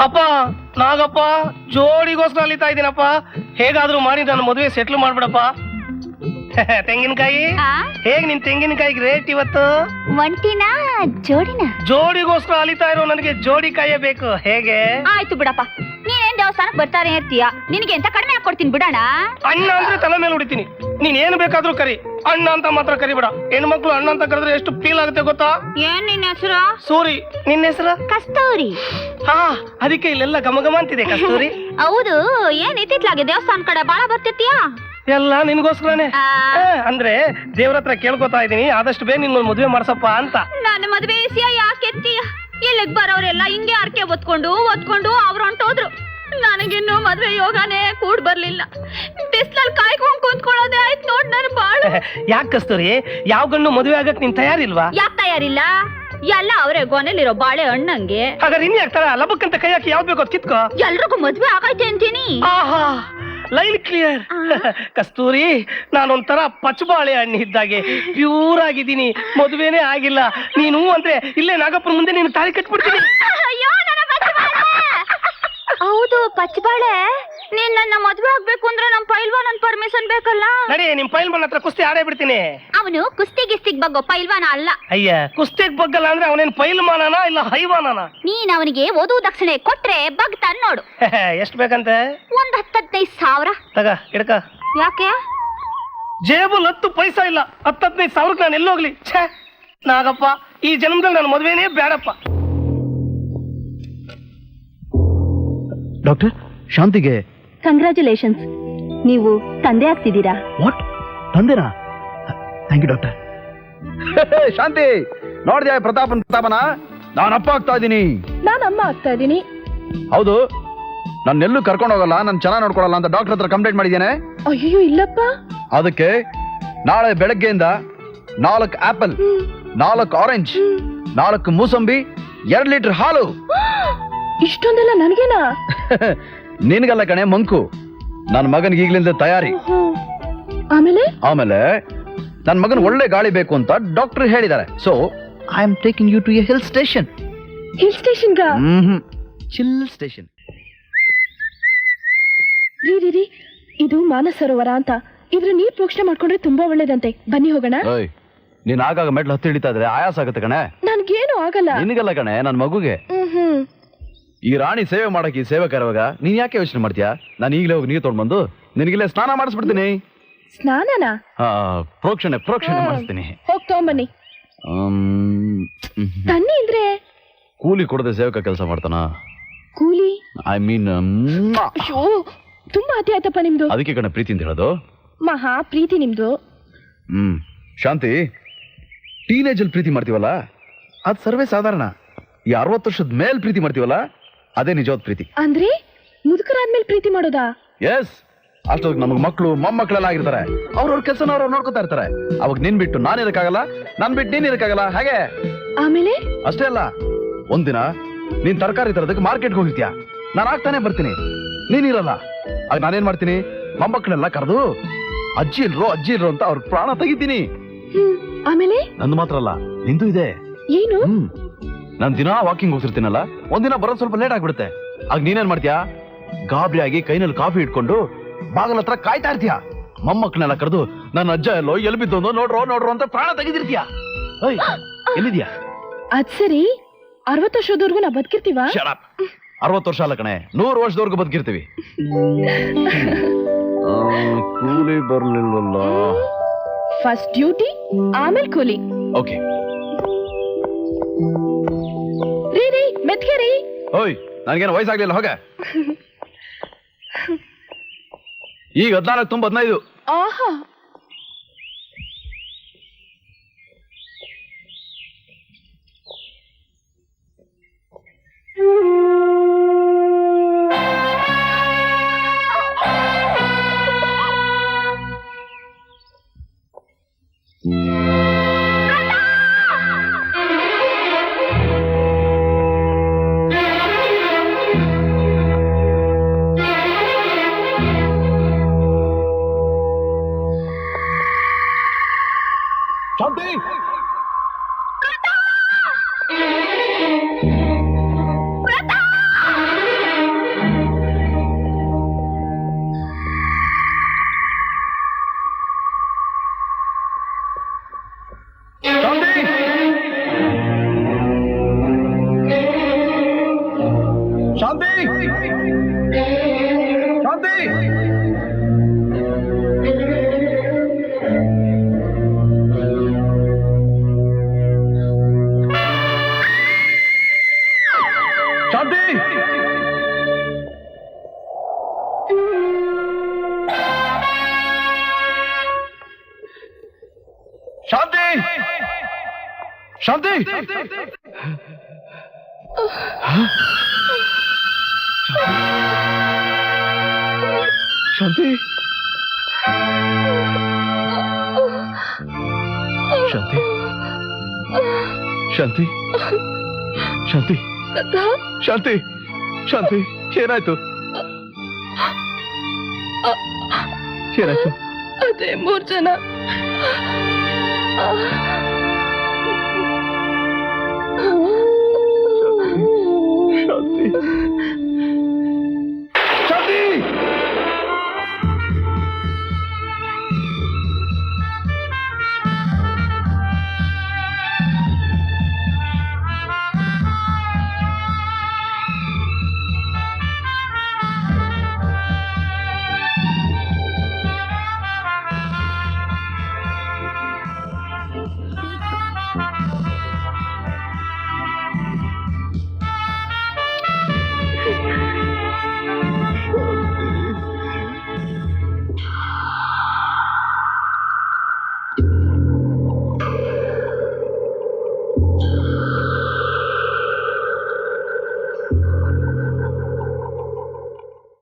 ಅಪ್ಪ ನಾಗಪ್ಪ ಜೋಡಿಗೋಸ್ಕರ ಅಲಿತಾ ಇದ್ದೀನಪ್ಪ. ಹೇಗಾದ್ರೂ ಮಾಡಿ ನನ್ನ ಮದುವೆ ಸೆಟ್ಲ್ ಮಾಡ್ಬಿಡಪ್ಪ. ತೆಂಗಿನಕಾಯಿ ಹೇಗ್ ನಿನ್ ತೆಂಗಿನಕಾಯಿಗೆ ರೇಟ್ ಇವತ್ತು? ಒಂಟಿನ ಜೋಡಿನ? ಜೋಡಿಗೋಸ್ಕರ ಅಲಿತಾ ಇರೋ ನನಗೆ ಜೋಡಿ ಕಾಯೇ ಬೇಕು. ಹೇಗೆ? ಆಯ್ತು ಬಿಡಪ್ಪ, ನೀನೇನ್ ದೇವಸ್ಥಾನಕ್ ಬರ್ತಾರೆ ಇರ್ತೀಯ, ನಿನಗೆ ಎಂತ ಕಡಿಮೆ ಹಾಕೊಡ್ತೀನಿ ಬಿಡೋಣ. ಅಣ್ಣ ಅಂದ್ರೆ ತಲೆ ಮೇಲೆ ಹೊಡಿತೀನಿ. ನೀನ್ ಏನು ಬೇಕಾದ್ರೂ ಕರಿ, ಅಣ್ಣ ಅಂತ ಮಾತ್ರ ಕರಿಬೇಡ. ಹೆಣ್ಮಕ್ಳು ಅಣ್ಣ ಅಂತ ಕರೆದ್ರೆ ಎಷ್ಟು ಫೀಲ್ ಆಗುತ್ತೆ ಗೊತ್ತಾ? ಏನ್ ನಿನ್ನ ಹೆಸರು? ಸೂರಿ. ನಿನ್ನ ಹೆಸರು? ಕಸ್ತೂರಿ. ಹಾ, ಅದಕ್ಕೆ ಇಲ್ಲೆಲ್ಲ ಘಮ ಅಂತಿದೆ ಕಸ್ತೂರಿ. ಹೌದು, ಏನ್ ಇತ್ತಿತ್ಲಾಗೆ ದೇವಸ್ಥಾನ ಕಡೆ ಬಾಳ ಬರ್ತಿರ್ತೀಯಾ? ಎಲ್ಲ ನಿನ್ಗೋಸ್ಕರನೇ. ಅಂದ್ರೆ ದೇವ್ರ ಹತ್ರ ಕೇಳ್ಕೊತಾ ಇದೀನಿ, ಆದಷ್ಟು ಬೇಗ ನಿನ್ನ ಮದುವೆ ಮಾಡ್ಸಪ್ಪ ಅಂತ. ನನ್ನ ಮದುವೆ ವಿಷಯ ಯಾಕೆ ಎತ್ತೀಯ? ಇಲ್ಲಿಗ್ ಬರೋರೆಲ್ಲ ಹಿಂಗೆ ಅರ್ಕೆ ಒತ್ಕೊಂಡು ಅವ್ರು ಹೊಂಟೋದ್ರು. ನನಗಿನ್ನು ಮದ್ವೆ ಯೋಗನೇ ಕೂಡ್ ಬರ್ಲಿಲ್ಲ. ಬಿಸ್ಲಲ್ಲಿ ಕಾಯ್ಕೊಂಡ್ ಕುಂತ್ಕೊಳ್ಳೋದೇ ಆಯ್ತು ನೋಡ್ ನನ್ ಬಾಳು. ಯಾಕೆ ಕಸ್ತೂರಿ, ಯಾವ ಗಂಡು ಮದುವೆ ಆಗಕ್ ನೀನ್ ತಯಾರಿಲ್ವಾ? ಯಾಕೆ ತಯಾರಿಲ್ಲ? ಎಲ್ಲ ಅವರೇ ಗೊನೆಲಿರೋ ಬಾಳೆ ಹಣ್ಣಂಗೆ. ಹಾಗಾದ್ರೆ ಇನ್ ಯಾಕ್ತಾರ ಲಬಕ್ಕಂತ ಕೈ ಹಾಕಿ ಯಾವ್ದು ಬೇಕೋ ಕಿತ್ಕೋ. ಎಲ್ರಿಗೂ ಮದ್ವೆ ಆಗೈತೆ ಅಂತೀನಿ. ಆಹಾ, ಲೈನ್ ಕ್ಲಿಯರ್. ಕಸ್ತೂರಿ, ನಾನೊಂಥರ ಪಚ್ಚಬಾಳೆ ಹಣ್ಣು ಇದ್ದಾಗೆ ಪ್ಯೂರ್ ಆಗಿದ್ದೀನಿ. ಮದುವೆನೇ ಆಗಿಲ್ಲ. ನೀನು ಅಂದ್ರೆ ಇಲ್ಲೇ ನಾಗಪ್ಪನ ಮುಂದೆ ನೀನು ತಾಳಿ ಕಟ್ಬಿಡ್ತೀನಿ. ಅಯ್ಯೋ ನನ್ನ ಪಚ್ಚಬಾಳೆ. ಹೌದು ಪಚ್ಚಬಾಳೆ, ನೀನ್ ನನ್ನ ಮದ್ವೆ ಆಗ್ಬೇಕು ಅಂದ್ರೆ ನಮ್ ಪೈಲ್ವಾನ್ ಪರ್ಮಿಷನ್ ಬೇಕಲ್ಲ? ನಡಿ, ನಿಮ್ ಪೈಲ್ವಾನ್ ಹತ್ರ ಕುಸ್ತಿ ಆಡೇ ಬಿಡ್ತೀನಿ. ಅವನು ಕುಸ್ತಿ ಗಿಸ್ತಿಗ್ ಬಗ್ಗೋ ಪೈಲ್ವಾನ ಅಲ್ಲ. ಅಯ್ಯ, ಕುಸ್ತಿಗ್ ಬಗ್ಗಲ್ಲ ಅಂದ್ರೆ ಅವನೇನ್ ಪೈಲ್ವಾನನ ಇಲ್ಲ ಹೈವಾನನ? ನೀನ್ ಅವನಿಗೆ ವಧು ದಕ್ಷಿಣೆ ಕೊಟ್ರೆ ಬಗ್ತಾನ್ ನೋಡು. ಎಷ್ಟ್ ಬೇಕಂತೆ? ಒಂದ್ 10-15 ತಗ ಇಡ್ಕ. ಯಾಕೆ? ಜೇಬಲ್ 10 ಪೈಸಾ ಇಲ್ಲ. 10-15 ಸಾವಿರಕ್ಕೆ ನಾನು ಎಲ್ಲೋಗ್ಲಿ? ಛೇ ನಾಗಪ್ಪ, ಈ ಜನ್ಮದಲ್ಲಿ ನನ್ನ ಮದುವೆನೇ ಬೇಡಪ್ಪ. ಡಾಕ್ಟರ್, ಶಾಂತಿಗೆ ಕಂಗ್ರ್ಯಾಚುಲೇಷನ್ಸ್, ನೀವು ತಂದೆ ಆಗ್ತಿದ್ದೀರಾ. ವಾಟ್? ತಂದೆನಾ? Thank you doctor. ಶಾಂತಿ, ನೋಡ್ದ್ಯಾ ಪ್ರತಾಪನ? ನಾನು ಅಪ್ಪ ಆಗ್ತಾ ಇದ್ದೀನಿ. ನಾನು ಅಮ್ಮ ಆಗ್ತಾ ಇದ್ದೀನಿ. ಹೌದು, ನನ್ನೆಲ್ಲೂ ಕರ್ಕೊಂಡು ಹೋಗಲ್ಲ, ನಾನು ಚೆನ್ನಾಗಿ ನೋಡ್ಕೊಳಲ್ಲ ಅಂತ ಡಾಕ್ಟರ್ ಹತ್ರ ಕಂಪ್ಲೇಂಟ್ ಮಾಡಿದ್ದೇನೆ. ಅಯ್ಯೋ ಇಲ್ಲಪ್ಪ. ಅದಕ್ಕೆ ನಾಳೆ ಬೆಳಗ್ಗೆಯಿಂದ 4 ಆಪಲ್, 4 ಆರೆಂಜ್, 4 ಮೂಸಂಬಿ, 2 ಲೀಟರ್ ಹಾಲು. ಇಷ್ಟೊಂದೆಲ್ಲ ನನಗೇನಾ? ನಿನ್ಗಲ್ಲ ಕಣೆ ಮಂಕು, ನನ್ನ ಮಗನಿಗೆ ಈಗಲಿಂದ ತಯಾರಿ. ಆಮೇಲೆ ನನ್ನ ಮಗನ್ ಒಳ್ಳೆ ಗಾಳಿ ಬೇಕು ಅಂತ ಡಾಕ್ಟರ್ ಹೇಳಿದ್ದಾರೆ. So I am taking you to a hill station. Hill station? Chill station. ರೀ, ಇದು ಮಾನಸ ಸರೋವರ ಅಂತ. ಇದ್ರ ನೀರ್ ಪ್ರೋಕ್ಷಣೆ ಮಾಡ್ಕೊಂಡ್ರೆ ತುಂಬಾ ಒಳ್ಳೇದಂತೆ. ಬನ್ನಿ ಹೋಗೋಣ. ನೀನ್ ಆಗಾಗ ಮೆಟ್ಲು ಹತ್ತಿ ಹಿಡಿತಾ ಇದ್ರೆ ಆಯಾಸ ಆಗುತ್ತೆ ಕಣೆ. ನನ್ಗೇನು ಆಗಲ್ಲ. ನಿನಗಲ್ಲ ಕಣೆ, ನನ್ನ ಮಗುಗೆ. ಈ ರಾಣಿ ಸೇವೆ ಮಾಡಕ್ ಈ ಸೇವಕ ಇರುವಾಗ ನೀನ್ ಯಾಕೆ ಯೋಚನೆ ಮಾಡ್ತೀಯಾ? ನಾನು ಈಗಲೇ ಹೋಗಿ ನೀರು ತೊಗೊಂಡ್ಬಂದು ನಿನಗಿಲ್ಲೇ ಸ್ನಾನ ಮಾಡಿಸ್ಬಿಡ್ತೀನಿ. ಸ್ನಾನನಾ? ಪ್ರೋಕ್ಷಣೆ ಮಾಡಿಸ್ತೀನಿ. ಹೋಗ್ ತಗೊಂಬನ್ನಿ. ತನ್ನಿ ಅಂದ್ರೆ ಕೂಲಿ ಕೊಡದೆ ಸೇವಕ ಕೆಲಸ ಮಾಡ್ತಾನ? ಕೂಲಿ? ಐ ಮೀನ್ ತುಂಬಾ ಅತಿ ಆಯ್ತಪ್ಪ ನಿಮ್ದು. ಅದಕ್ಕೆ ಕಣ ಪ್ರೀತಿ ಅಂತ ಹೇಳೋದು. ಮಹಾ ಪ್ರೀತಿ ನಿಮ್ದು. ಶಾಂತಿ, ಟೀನೇಜ್ ಅಲ್ಲಿ ಪ್ರೀತಿ ಮಾಡ್ತೀವಲ್ಲ ಅದು ಸರ್ವೇ ಸಾಧಾರಣ. ಈ 60 ವರ್ಷದ ಮೇಲ್ ಪ್ರೀತಿ ಮಾಡ್ತೀವಲ್ಲ ಅದೇ ನಿಜವಾದ ಪ್ರೀತಿ. ಅಂದ್ರೆ ಮುದುಕರಾದ್ಮೇಲೆ ಪ್ರೀತಿ ಮಾಡೋದಾ? ಎಸ್. ಅಷ್ಟೊತ್ತಿಗೆ ನಮಗ್ ಮಕ್ಕಳು ಮೊಮ್ಮಕ್ಕಳೆಲ್ಲ ಆಗಿರ್ತಾರೆ. ಅವ್ರವ್ರ ಕೆಲಸನ ಅವ್ರವ್ರು ನೋಡ್ಕೊತಾ ಇರ್ತಾರೆ. ಅವಾಗ ನಿನ್ ಬಿಟ್ಟು ನಾನು ಇರಕ್ಕಾಗಲ್ಲ, ನನ್ ಬಿಟ್ಟು ನೀನ್ ಇರಕ್ಕಾಗಲ್ಲ. ಹಾಗೆ ಆಮೇಲೆ ಅಷ್ಟೇ ಅಲ್ಲ, ಒಂದಿನ ನೀನ್ ತರಕಾರಿ ತರೋದಕ್ಕೆ ಮಾರ್ಕೆಟ್ಗೆ ಹೋಗಿರ್ತೀಯ, ನಾನು ಆಗ್ತಾನೆ ಬರ್ತೀನಿ, ನೀನಿರಲ್ಲ. ಆಗ ನಾನೇನ್ ಮಾಡ್ತೀನಿ, ಮೊಮ್ಮಕ್ಕಳೆಲ್ಲ ಕರೆದು ಅಜ್ಜಿ ಇಲ್ರೋ ಅಂತ ಅವ್ರ ಪ್ರಾಣ ತೆಗಿತೀನಿ. ಆಮೇಲೆ ನಂದು ಮಾತ್ರ ಅಲ್ಲ, ನಿಂದು ಇದೆ. ಏನು? ನಾನ್ ದಿನ ವಾಕಿಂಗ್ ಹೋಗ್ತಿರ್ತೀನಲ್ಲ, ಒಂದಿನ ಬರೋದು ಸ್ವಲ್ಪ ಲೇಟ್ ಆಗ್ಬಿಡುತ್ತೆ. ಆಗ ನೀನೇನ್ ಮಾಡ್ತೀಯಾ, ಗಾಬರಿ ಆಗಿ ಕೈನಲ್ಲಿ ಕಾಫಿ ಇಟ್ಕೊಂಡು ಬಾಗಲ ಹತ್ರ ಕಾಯ್ತಾ ಇರ್ತೀಯ. ಮೊಮ್ಮಕ್ಕಳನ್ನೆಲ್ಲ ಕರೆದು ನನ್ನ ಅಜ್ಜ ಎಲ್ಲೋ ಎಲ್ಲಿ ಬಿದ್ದೊಂದು ನೋಡ್ರೋ ಅಂತ ಪ್ರಾಣ ತೆಗೆದಿರ್ತೀಯ. ಎಲ್ಲಿದ್ಯಾ? ಅದ್ ಸರಿ, 60 ವರ್ಷದವರೆಗೂ ನಾ ಬದುಕಿರ್ತೀವ? 60 ವರ್ಷ ಅಲ್ಲ ಕಣೆ, 100 ವರ್ಷದವರೆಗೂ ಬದುಕಿರ್ತೀವಿ. ಕೂಲಿ ಬರ್ಲಿಲ್ವಲ್ಲ. ಫಸ್ಟ್ ಡ್ಯೂಟಿ, ಆಮೇಲೆ ಕೂಲಿ. ಓಕೆ. ರೀ ಮೆತ್ಕೇರಿ. ಓಯ್, ನನಗೇನು ವಯಸ್ಸಾಗ್ಲಿಲ್ಲ, ಹೋಗ. ಈಗ 14 ತುಂಬ 15. ಆಹಾ. ಶಾಂತಿ, ಶಾಂತಿ ಶಾಂತಿ ಶಾಂತಿ ಶಾಂತಿ ಶಾಂತಿ ಶಾಂತಿ ಶಾಂತಿ ಶಾಂತಿ ಶಾಂತಿ ಶಾಂತಿ ಶಾಂತಿ ಏನಾಯ್ತು ಏನಾಯ್ತು ಅದೇ 3 ಜನ ಶಾಂತಿ